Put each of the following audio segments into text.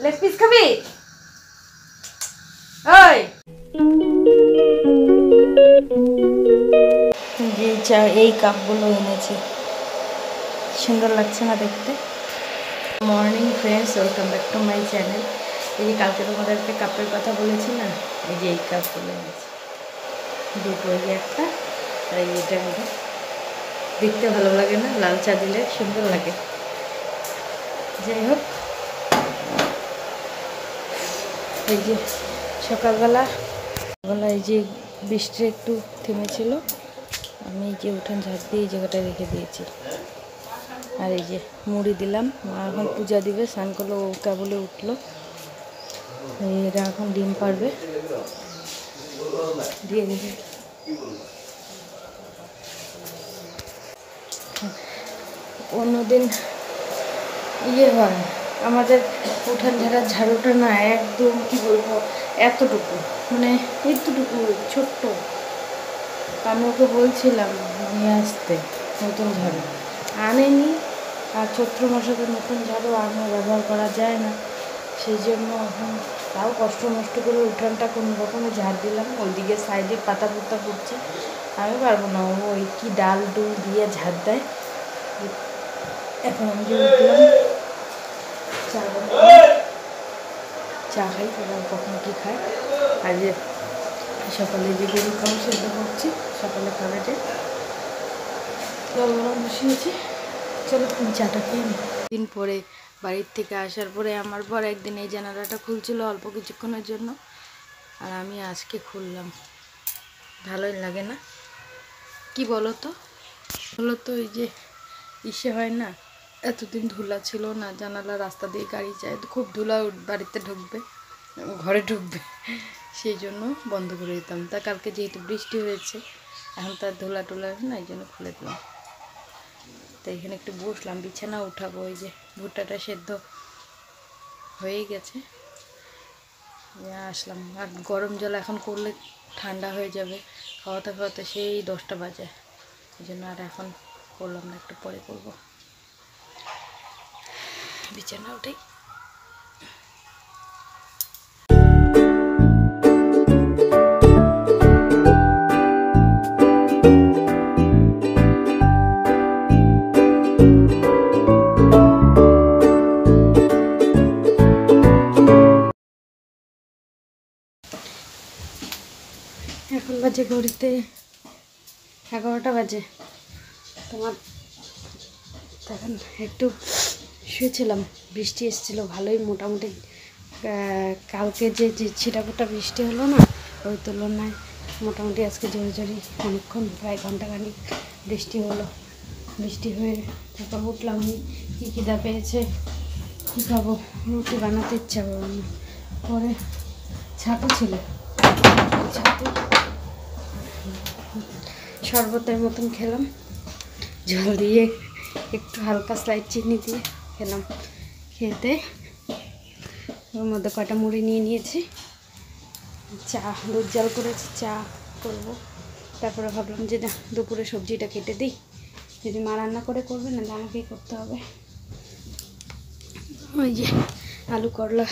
Leg piece খাবি? ওই যে চা এই কাপগুলো এনেছি, সুন্দর লাগছে না দেখতে? Morning friends, welcome back to my channel. এই যে কালকে তোমাদেরকে কাপের কথা বলেছি না, এই যে এই কাপগুলো এনেছি, দুটো, এই যে একটা আর এইটা। দেখতে ভালো লাগে না? লাল চা দিলে সুন্দর লাগে। যাই হোক, এই যে সকালবেলা এই যে বৃষ্টি একটু থেমেছিল, আমি এই যে উঠান ঝাড় দিয়ে এই জায়গাটা রেখে দিয়েছি। আর এই যে মুড়ি দিলাম, মা এখন পূজা দিবে, স্নান করলো, ও কেবলে উঠলো। এরা এখন ডিম পারবে, দিয়ে দিবে। অন্যদিন ইয়ে হয়, আমাদের উঠান ঝাড়ার ঝাড়ুটা না একদম কি বলবো, এতটুকু, মানে এতটুকু ছোট্ট। আমি ওকে বলছিলাম নিয়ে আসতে নতুন ঝাড়ু, আনেনি। আর চৈত্র মাসে তো নতুন ঝাড়ু ব্যবহার করা যায় না, সেই জন্য এখন তাও কষ্ট মষ্ট করে উঠানটা কোনো রকমে ঝাড় দিলাম। ওইদিকে সাইডে পাতা পুতা পড়ছে, আমি পারবো না, ওই কি ডাল ডুল দিয়ে ঝাড় দেয়। এখন আমি যে উঠলাম, চা খাই, তারপর কখনো কী খায়। আর যে সকালে যে গরু খাবার সেদ্ধ করছি, সকালে খাবারে জল গরম বসিয়েছি। চলো চাটা খেয়ে নিই। দিন পরে বাড়ির থেকে আসার পরে আমার পর একদিন এই জানালাটা খুলছিল অল্প কিছুক্ষণের জন্য, আর আমি আজকে খুললাম। ভালোই লাগে না? কি বলো তো এই যে ইসে হয় না, এতদিন ধুলা ছিল না, জানালা রাস্তা দিয়ে গাড়ি যায়, খুব ধুলা বাড়িতে ঢুকবে, ঘরে ঢুকবে, সেই জন্য বন্ধ করে দিতাম। তা কালকে যেহেতু বৃষ্টি হয়েছে, এখন তার ধুলা টুলা না, এই জন্য খুলে দিলাম। তো এখানে একটু বসলাম, বিছানা উঠাবো। ওই যে ভুট্টাটা সেদ্ধ হয়ে গেছে, আসলাম। আর গরম জল এখন করলে ঠান্ডা হয়ে যাবে, খাওয়াতে খাওয়াতে সেই 10টা বাজে, এই জন্য আর এখন করলাম না, একটু পরে করবো। বিছানা উঠে এখন বাজে ঘড়িতে 11টা বাজে। তোমার তখন একটু শুয়েছিলাম, বৃষ্টি এসেছিলো ভালোই, মোটামুটি কালকে যে ছিটাফোটা বৃষ্টি হলো না, ওই তুলনায় মোটামুটি আজকে জোরে জোরে অনেকক্ষণ, প্রায় ঘন্টাখানিক বৃষ্টি হলো। বৃষ্টি হয়ে তারপর উঠলাম, কী খিদা পেয়েছে, কী খাবো, রুটি বানাতে ইচ্ছা করলো না। পরে ছাতু ছিল, ছাতু শরবতের মতন খেলাম, জল দিয়ে একটু হালকা স্লাইড চিনি দিয়ে খেলাম। খেতে ওর মধ্যে কয়টা মুড়ি নিয়ে নিয়েছি, চা দুধ জাল করেছি, চা করবো। তারপরে ভাবলাম যে না, দুপুরে সবজিটা কেটে দিই, যদি মা রান্না করবে না, আমাকেই করতে হবে। ওই যে আলু করলা,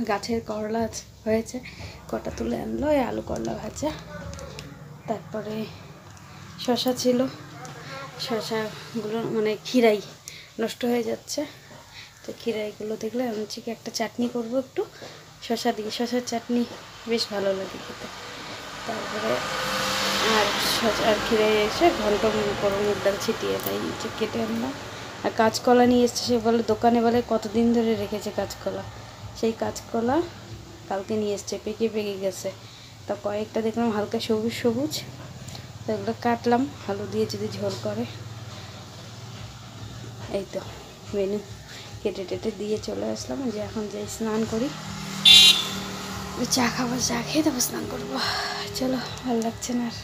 গাছের করলা হয়েছে, কটা তুলে আনলো, এই আলু করলা ভাজা। তারপরে শশা ছিল, শশাগুলো মানে খিরাই নষ্ট হয়ে যাচ্ছে, তো খিরাইগুলো দেখলে আমি ঠিক একটা চাটনি করব, একটু শশা দিয়ে, শশার চাটনি বেশ ভালো লাগে খেতে। তারপরে আর খিরাই এসে ঘন্ট করে মুগ ডাল ছিটিয়ে দেয়, যে কেটে আনলাম। আর কাঁচকলা নিয়ে এসছে, সে বলে দোকানে বলে কতদিন ধরে রেখেছে কাঁচকলা, সেই কাঁচকলা কালকে নিয়ে এসছে, পেকে গেছে। তা কয়েকটা দেখলাম হালকা সবুজ সবুজ, তো এগুলো কাটলাম, আলু দিয়ে যদি ঝোল করে। এই তো মেনু কেটে টেটে দিয়ে চলে আসলাম, যে এখন যাই স্নান করি, চা খাবো, চা খেয়ে তারপর স্নান করবো। চলো, ভালো লাগছে না আর।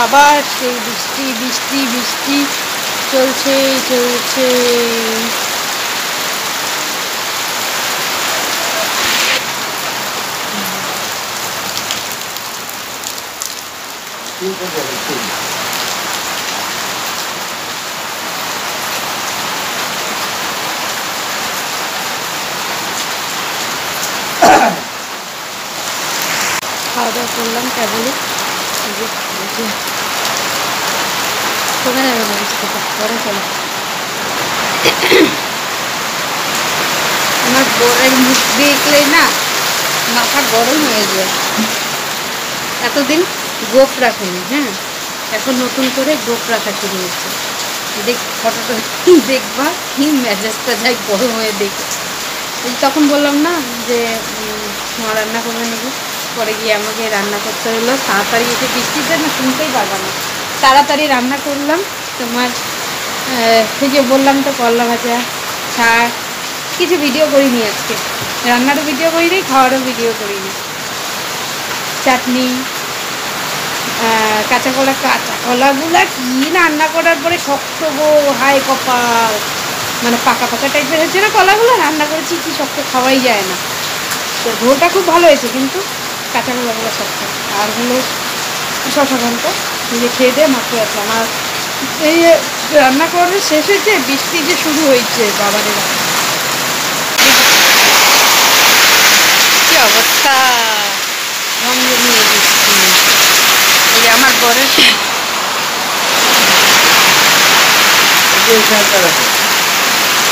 আবার সেই বৃষ্টি বৃষ্টি বৃষ্টি চলছে চলছে। করলাম কেবলই, কমে যাবে না বৃষ্টিটা, পরে চলো। আমার বরের মুখ দেখলেই না মাথা গরম হয়ে যায়। এতদিন গোপ রাখেনি, হ্যাঁ, এখন নতুন করে গোপ রাখা শুরু হচ্ছে। দেখ ফটোটা দেখবা কি মেজাজটা যাই গরম হয়ে দেখে। তখন বললাম না যে মা রান্না করবে নাকি, পরে গিয়ে আমাকে রান্না করতে হলো তাড়াতাড়ি, এসে বৃষ্টিতে না শুনতেই পারবা না, তাড়াতাড়ি রান্না করলাম। তোমার এই যে বললাম তো করলা ভাজা, শাক, কিছু ভিডিও করিনি আজকে, রান্নারও ভিডিও করিনি, খাওয়ারও ভিডিও করিনি। চাটনি, কাঁচা কলাগুলা কি রান্না করার পরে শক্ত গো, হাই কপাল, মানে পাকা পাকা টাইপের হচ্ছে না কলাগুলো, রান্না করেছি কি শক্ত, খাওয়াই যায় না। তো ঝোলটা খুব ভালো হয়েছে, কিন্তু কাঁচা কলাগুলো শক্ত। আর হলো শশা ঘন্ট, নিজে খেয়ে দিয়ে মাত্র আসলাম। আর এই রান্না করার শেষ হয়েছে, বৃষ্টি যে শুরু হয়েছে বাবারে, কি অবস্থা, রঙ জমিয়ে বৃষ্টি। এই যে আমার বরের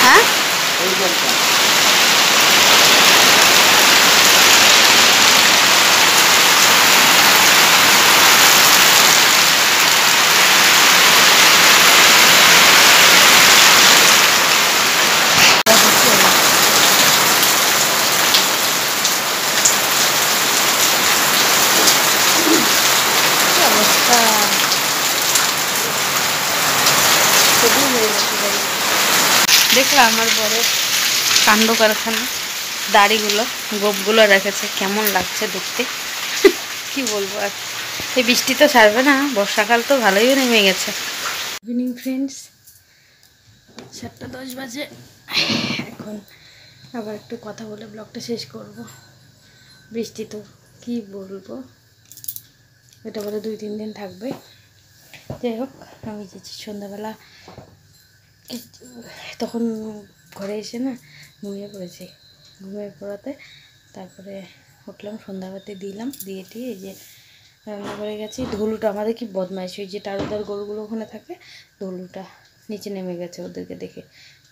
হ্যাঁ দেখলাম আমার বড় কাণ্ড কারখানা, দাড়িগুলো গোপগুলো রেখেছে, কেমন লাগছে দেখতে, কি বলবো আর। এই বৃষ্টি তো ছাড়বে না, বর্ষাকাল তো ভালোই নেমে গেছে। ইভিনিং ফ্রেন্ডস, 7:10 বাজে। এখন আবার একটু কথা বলে ব্লগটা শেষ করব। বৃষ্টি তো কি বলবো, এটা বলে 2-3 দিন থাকবে। যাই হোক, আমি যেছি সন্ধ্যাবেলা, তখন ঘরে এসে না ঘুমিয়ে পড়েছি, ঘুমিয়ে পড়াতে তারপরে উঠলাম, সন্ধ্যাবাতি দিলাম, দিয়ে টিয়ে এই যে রান্না করে গেছি। ধুলুটা আমাদের কি বদমাইশ, ওই যে টারুদার গরুগুলো ওখানে থাকে, ধুলুটা নিচে নেমে গেছে ওদেরকে দেখে।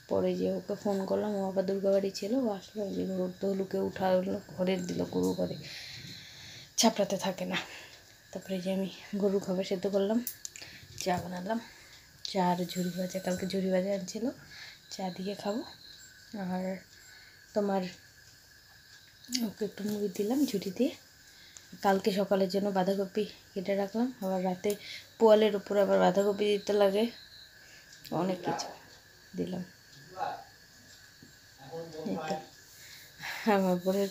পরে যে ওকে ফোন করলাম, ও আবার দুর্গাবাড়ি ছিল, ও আসলো, ওই যে ধুলুকে উঠালো, ঘরে দিল, গরু ঘরে ছাপড়াতে থাকে না। তারপরে যে আমি গরু খাবার সেদ্ধ করলাম, চা বানালাম, চা আর ঝুড়ি ভাজা, কালকে ঝুড়ি ভাজা আনছিল, চা দিয়ে খাবো। আর তোমার ওকে একটু মুড়ি দিলাম ঝুড়ি দিয়ে। কালকে সকালের জন্য বাঁধাকপি কেটে রাখলাম, আবার রাতে পোয়ালের উপর আবার বাঁধাকপি দিতে লাগে, অনেক কিছু দিলাম। এই তো আমার বোনের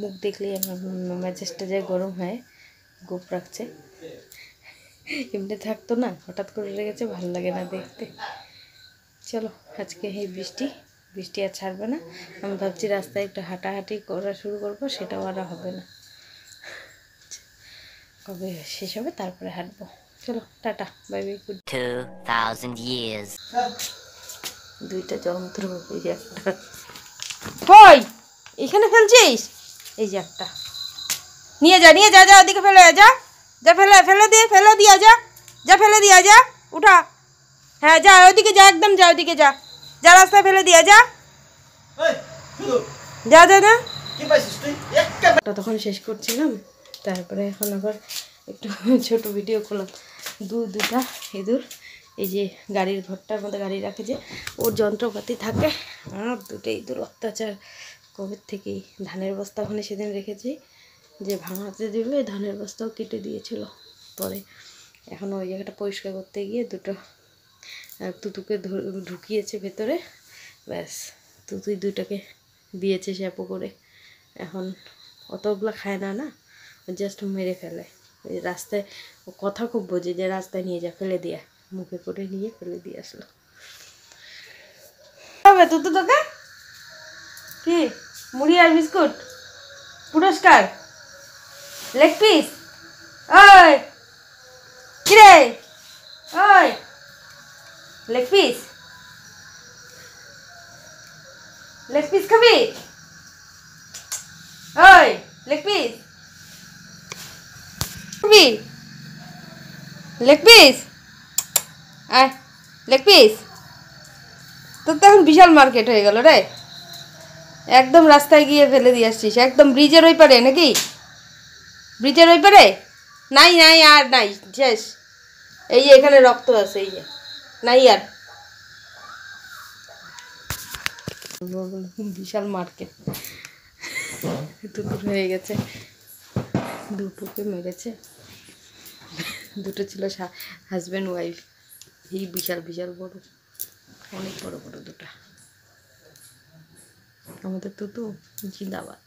মুখ দেখলেই আমার মেজাজটা যায় গরম হয়, গোপ রাখছে। এমনি থাকতো না, হঠাৎ করে লেগেছে, ভালো লাগে না দেখতে। চলো, আজকে এই বৃষ্টি আর ছাড়বে না। আমি ভাবছি রাস্তায় একটু হাঁটাহাঁটি করা শুরু করবো, সেটাও আর হবে না, কবে শেষ হবে তারপরে হাঁটবো। চলো tata, bye bye, good. 2000 years. দুইটা যন্ত্র, এই যে একটা, কই এখানে ফেলছিস, এই যে একটা নিয়ে যা, নিয়ে যা, যা ওদিকে ফেলে যা, যা ফেলে দিয়া যা, যা ফেলে দিয়া যা, উঠা, হ্যাঁ যা ওইদিকে যা, একদম যা ওইদিকে যা, যা রাস্তায় ফেলে দিয়া যা, যা যা যা। তখন শেষ করছিলাম, তারপরে এখন আবার একটু ছোট ভিডিও করলাম। দুটা ইঁদুর, এই যে গাড়ির ঘরটার মধ্যে গাড়ি রাখে যে, ওর যন্ত্রপাতি থাকে, আর দুটো ইঁদুর অত্যাচার কবে থেকেই। ধানের বস্তা ওখানে সেদিন রেখেছি, যে ভাঙাতে দিলে ধানের বস্তাও কেটে দিয়েছিল। পরে এখন ওই জায়গাটা পরিষ্কার করতে গিয়ে দুটো তুতুকে ঢুকিয়েছে ভেতরে, ব্যাস তুতুই দুটাকে দিয়েছে শ্যাপো করে। এখন অতগুলো খায় না, না জাস্ট মেরে ফেলে। ওই রাস্তায় ও কথা খুব বোঝে, যে রাস্তায় নিয়ে যা, ফেলে দিয়া, মুখে করে নিয়ে ফেলে দিয়ে আসলো। হবে তুতু তোকে কি মুড়ি আর বিস্কুট পুরস্কার, লেগ পিস, ওই কিরে, ওই লেগ পিস, লেগ পিস খাবি, ওই লেগ পিস, লেগ পিস আয় লেগ পিস তোর তো এখন বিশাল মার্কেট হয়ে গেল রে একদম রাস্তায় গিয়ে ফেলে দিয়ে আসছিস একদম ব্রিজের ওই পারে নাকি ব্রিজের ওই পারে নাই নাই আর নাই শেষ এই যে এখানে রক্ত আছে এই যে নাই আর বিশাল মার্কেট দুপুর হয়ে গেছে দুটোকে মেরেছে দুটো ছিল হাজব্যান্ড ওয়াইফ এই বিশাল বিশাল বড় অনেক বড় বড় দুটো আমাদের তো জিন্দাবাদ